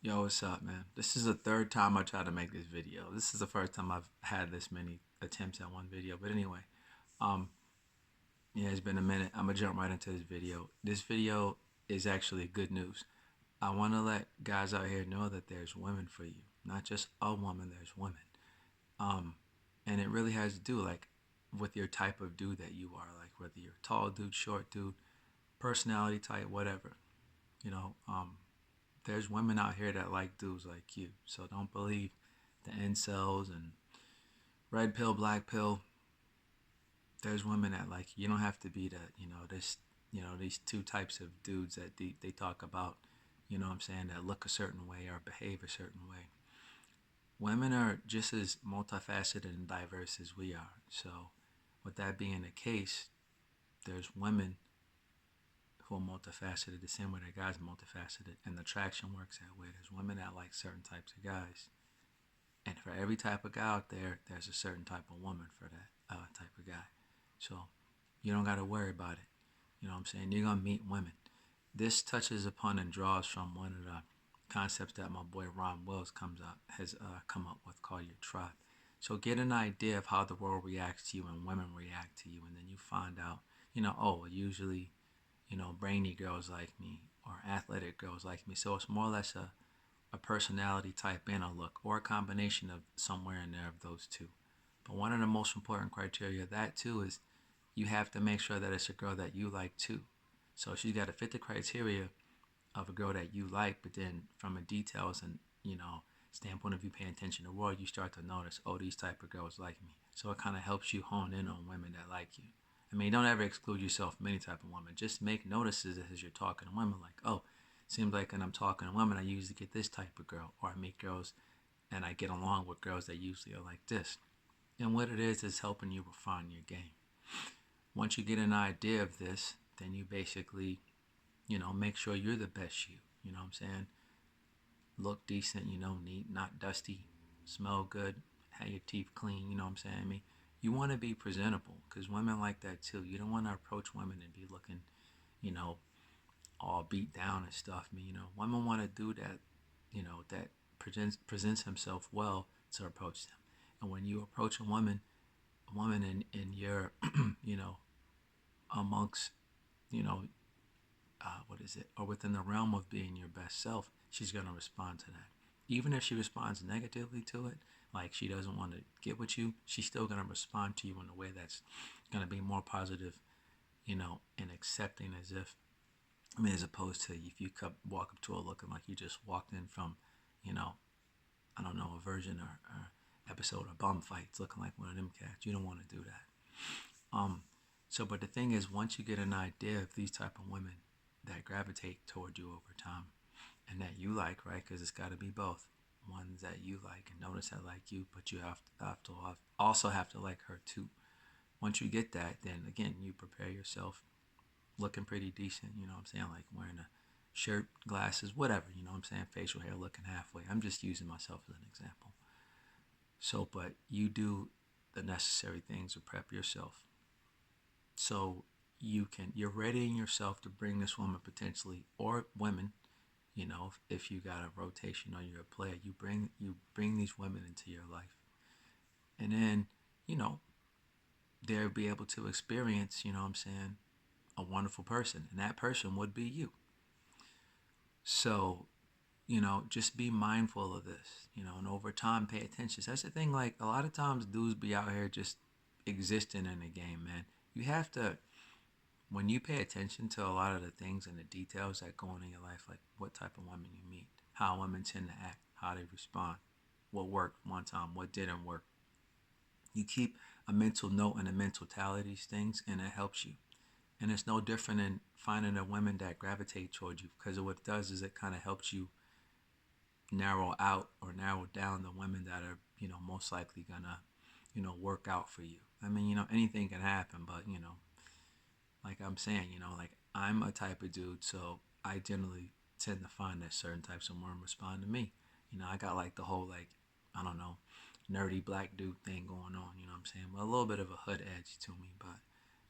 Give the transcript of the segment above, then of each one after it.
Yo, what's up, man? This is the third time I try to make this video. This is the first time I've had this many attempts at one video. But anyway, um, yeah, it's been a minute. I'm gonna jump right into this video. This video is actually good news. I want to let guys out here know that there's women for you, not just a woman. There's women. Um, and it really has to do with your type of dude that you are, like whether you're a tall dude, short dude, personality type, whatever. You know, there's women out here that like dudes like you. So don't believe the incels and red pill, black pill. There's women that like you. You don't have to be that. These two types of dudes that they talk about. You know what I'm saying? That look a certain way or behave a certain way. Women are just as multifaceted and diverse as we are. So, with that being the case, there's women who are multifaceted the same way that guys are multifaceted, and the attraction works that way. There's women that like certain types of guys. And for every type of guy out there, there's a certain type of woman for that type of guy. So you don't got to worry about it. You know what I'm saying? You're going to meet women. This touches upon and draws from one of the concepts that my boy Ron Wells has come up with called your tribe. So get an idea of how the world reacts to you and women react to you. And then you find out, usually, brainy girls like me or athletic girls like me. So it's more or less a personality type and a look, or a combination of somewhere in there of those two. But one of the most important criteria of that too is you have to make sure that it's a girl that you like too. So she's got to fit the criteria of a girl that you like, but then from a details and standpoint of you paying attention to the world, you start to notice, oh, these type of girls like me. So it kind of helps you hone in on women that like you. I mean, don't ever exclude yourself from any type of woman. Just make notices as you're talking to women, like, oh, seems like when I'm talking to women, I usually get this type of girl, or I meet girls and I get along with girls that usually are like this. And what it is helping you refine your game. Once you get an idea of this, then you basically, make sure you're the best you. You know what I'm saying? Look decent, neat, not dusty, smell good, have your teeth clean, you know what I'm saying? I mean, you want to be presentable because women like that too. You don't want to approach women and be looking, you know, all beat down and stuff. I mean, women want to do that, that presents himself well to approach them. And when you approach a woman in your, you know, amongst, you know, what is it, or within the realm of being your best self, she's going to respond to that. Even if she responds negatively to it, like she doesn't want to get with you, she's still going to respond to you in a way that's going to be more positive, and accepting as if, as opposed to if you walk up to her looking like you just walked in from, you know, I don't know, a version or episode of Bum Fights looking like one of them cats. You don't want to do that. But the thing is, once you get an idea of these type of women that gravitate toward you over time and that you like, right? Because it's got to be both. Ones that you like and notice that like you, but you also have to like her too. Once you get that, then again, you prepare yourself looking pretty decent, you know what I'm saying? Like wearing a shirt, glasses, whatever, you know what I'm saying? Facial hair looking halfway. I'm just using myself as an example. So, but you do the necessary things to prep yourself. So you're readying yourself to bring this woman potentially, or women, if you got a rotation or you're a player, you bring these women into your life. And then, you know, they'll be able to experience, you know what I'm saying, a wonderful person. And that person would be you. So, just be mindful of this, and over time pay attention. That's the thing, like a lot of times dudes be out here just existing in the game, man. You have to, when you pay attention to a lot of the things and the details that go on in your life, like what type of women you meet, how women tend to act, how they respond, what worked one time, what didn't work. You keep a mental note and a mental tally of these things, and it helps you. And it's no different in finding the women that gravitate towards you, because what it does is it kind of helps you narrow out or narrow down the women that are, most likely gonna, work out for you. I mean, anything can happen, but like I'm saying, like I'm a type of dude, so I generally tend to find that certain types of women respond to me. I got like the whole like, I don't know, nerdy black dude thing going on, you know what I'm saying? Well, a little bit of a hood edge to me, but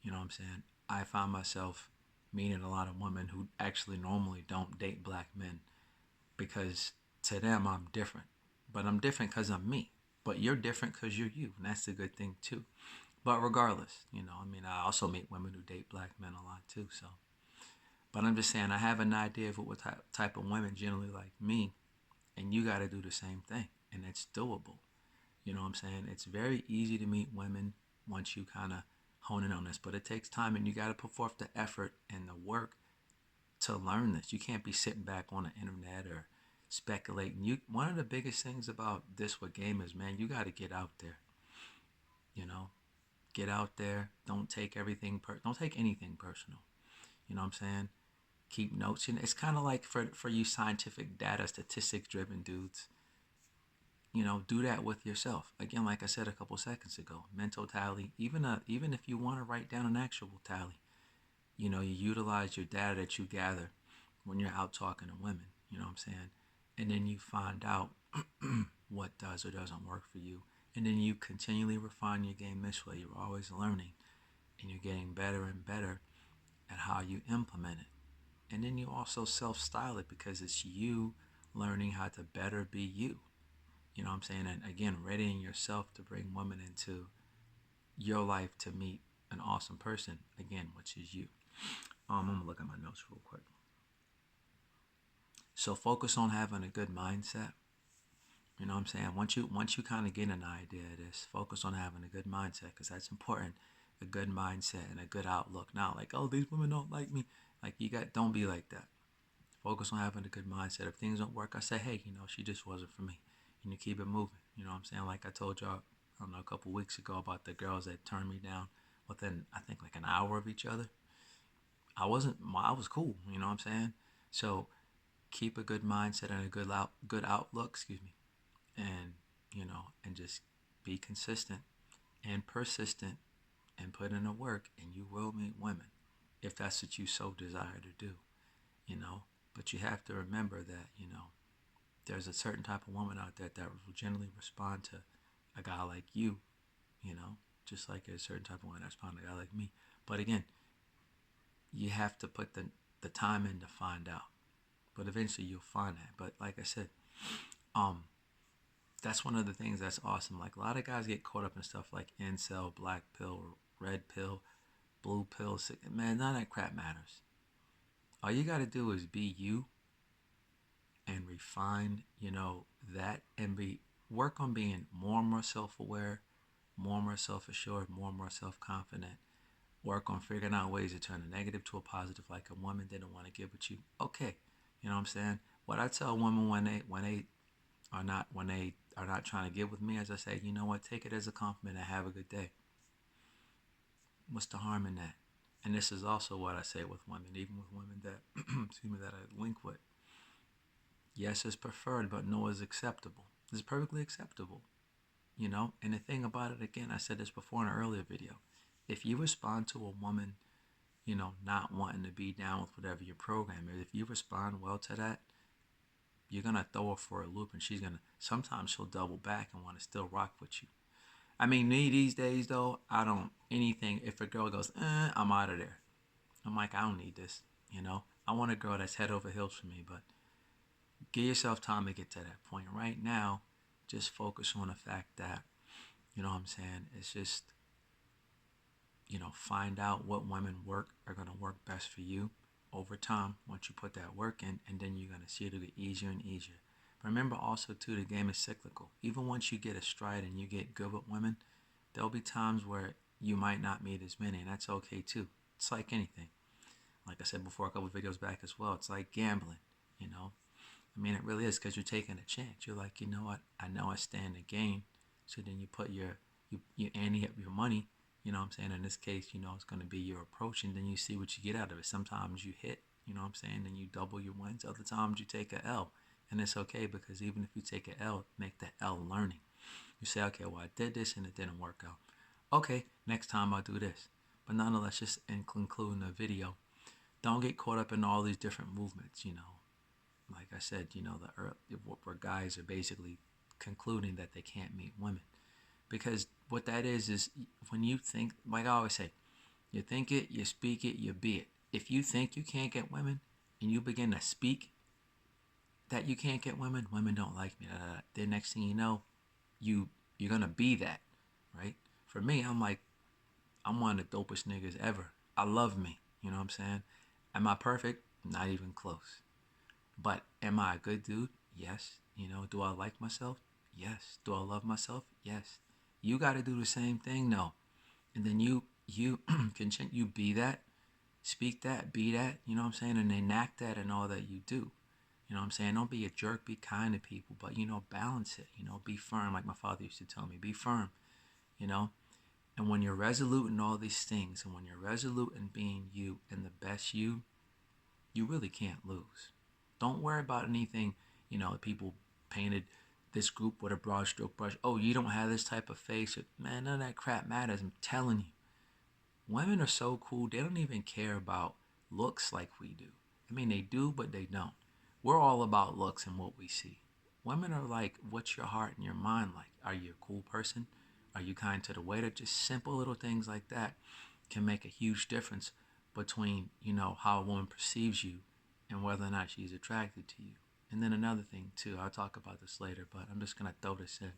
you know what I'm saying? I find myself meeting a lot of women who actually normally don't date black men because to them, I'm different. But I'm different because I'm me. But you're different because you're you. And that's a good thing, too. But regardless, I mean, I also meet women who date black men a lot, too. So, but I'm just saying, I have an idea of what type of women generally like me. And you got to do the same thing. And it's doable. You know what I'm saying? It's very easy to meet women once you kind of hone in on this. But it takes time, and you got to put forth the effort and the work to learn this. You can't be sitting back on the internet or speculating. One of the biggest things about this what game is, man, you got to get out there. You know, get out there. Don't take don't take anything personal. You know what I'm saying? Keep notes. And it's kind of like for you scientific data, statistics driven dudes. Do that with yourself. Again, like I said a couple seconds ago, mental tally. Even if you want to write down an actual tally, you utilize your data that you gather when you're out talking to women. You know what I'm saying? And then you find out what does or doesn't work for you. And then you continually refine your game this way. You're always learning, and you're getting better and better at how you implement it. And then you also self-style it because it's you learning how to better be you. You know what I'm saying? And again, readying yourself to bring women into your life to meet an awesome person, again, which is you. I'm going to look at my notes real quick. So focus on having a good mindset. You know what I'm saying? Once you kind of get an idea of this, focus on having a good mindset because that's important. A good mindset and a good outlook. Not like, oh, these women don't like me. Like don't be like that. Focus on having a good mindset. If things don't work, I say, hey, she just wasn't for me. And you keep it moving. You know what I'm saying? Like I told y'all, I don't know, a couple weeks ago about the girls that turned me down within, I think, like an hour of each other. I was cool. You know what I'm saying? So keep a good mindset and a good outlook, excuse me. And, and just be consistent and persistent and put in the work and you will meet women if that's what you so desire to do, But you have to remember that, there's a certain type of woman out there that will generally respond to a guy like you, just like there's a certain type of woman that responds to a guy like me. But again, you have to put the time in to find out. But eventually you'll find that. But like I said, that's one of the things that's awesome. Like a lot of guys get caught up in stuff like incel, black pill, red pill, blue pill. Man, none of that crap matters. All you got to do is be you and refine, that and work on being more and more self-aware, more and more self-assured, more and more self-confident. Work on figuring out ways to turn a negative to a positive, like a woman didn't want to get with you. Okay, you know what I'm saying? What I tell women when they are not trying to get with me, as I say, you know what? Take it as a compliment and have a good day. What's the harm in that? And this is also what I say with women, even with women that that I link with. Yes, it's preferred, but no is acceptable. It's perfectly acceptable, And the thing about it, again, I said this before in an earlier video. If you respond to a woman, not wanting to be down with whatever your program is, if you respond well to that, you're going to throw her for a loop and sometimes she'll double back and want to still rock with you. I mean, me these days, though, if a girl goes, I'm out of there. I'm like, I don't need this, I want a girl that's head over heels for me, but give yourself time to get to that point. Right now, just focus on the fact that, you know what I'm saying, it's just, find out what women are going to work best for you over time once you put that work in, and then you're going to see it'll get easier and easier. But remember also, too, the game is cyclical. Even once you get a stride and you get good with women, there'll be times where you might not meet as many, and that's okay, too. It's like anything. Like I said before a couple of videos back as well, it's like gambling, I mean, it really is because you're taking a chance. You're like, you know what? I know I stand to gain. So then you put you ante up your money. You know what I'm saying? In this case, it's going to be your approach, and then you see what you get out of it. Sometimes you hit, you know what I'm saying? Then you double your wins. Other times you take a L. And it's okay because even if you take an L, make the L learning. You say, okay, well, I did this and it didn't work out. Okay, next time I'll do this. But nonetheless, just in concluding the video, don't get caught up in all these different movements, Like I said, where guys are basically concluding that they can't meet women. Because what that is when you think, like I always say, you think it, you speak it, you be it. If you think you can't get women and you begin to speak that you can't get women. Women don't like me. Then next thing you know, you're gonna be that, right? For me, I'm one of the dopest niggas ever. I love me. You know what I'm saying? Am I perfect? Not even close. But am I a good dude? Yes. You know, do I like myself? Yes. Do I love myself? Yes. You got to do the same thing, though. And then you can you be that, speak that, be that. You know what I'm saying? And enact that in all that you do. You know what I'm saying? Don't be a jerk. Be kind to people, but balance it. Be firm, like my father used to tell me. Be firm. You know. And when you're resolute in all these things, and when you're resolute in being you and the best you really can't lose. Don't worry about anything, people painted this group with a broad stroke brush. Oh, you don't have this type of face. Man, none of that crap matters. I'm telling you. Women are so cool, they don't even care about looks like we do. I mean, they do, but they don't. We're all about looks and what we see. Women are like, what's your heart and your mind like? Are you a cool person? Are you kind to the waiter? Just simple little things like that can make a huge difference between, how a woman perceives you and whether or not she's attracted to you. And then another thing too, I'll talk about this later, but I'm just gonna throw this in.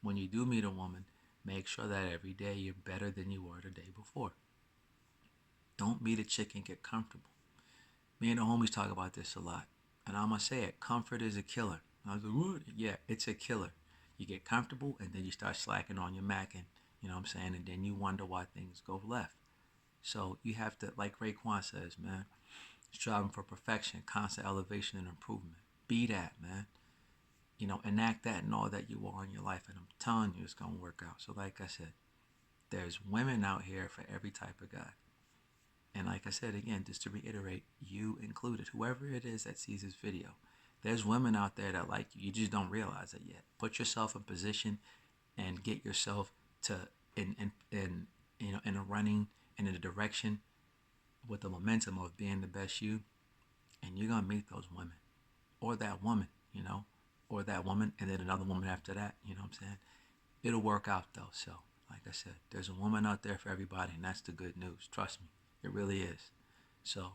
When you do meet a woman, make sure that every day you're better than you were the day before. Don't meet a chick and get comfortable. Me and the homies talk about this a lot. And I'm going to say it, comfort is a killer. I was like, what? Yeah, it's a killer. You get comfortable and then you start slacking on your macking, you know what I'm saying? And then you wonder why things go left. So you have to, like Raekwon says, man, striving for perfection, constant elevation and improvement. Be that, man. Enact that and all that you are in your life. And I'm telling you, it's going to work out. So like I said, there's women out here for every type of guy. And like I said again, just to reiterate, you included, whoever it is that sees this video, there's women out there that like you. You just don't realize it yet. Put yourself in position and get yourself to in a running and in a direction with the momentum of being the best you, and you're gonna meet those women or that woman, or that woman and then another woman after that. You know what I'm saying? It'll work out though. So like I said, there's a woman out there for everybody, and that's the good news. Trust me, it really is. So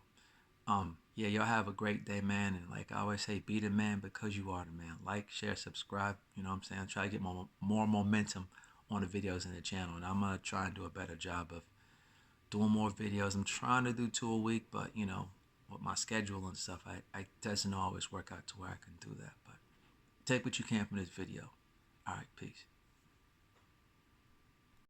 yeah, y'all have a great day, man. And like I always say, be the man because you are the man. Like, share, subscribe. You know what I'm saying? Try to get more momentum on the videos in the channel. And I'm going to try and do a better job of doing more videos. I'm trying to do 2 a week, but, with my schedule and stuff, I doesn't always work out to where I can do that. But take what you can from this video. All right, peace.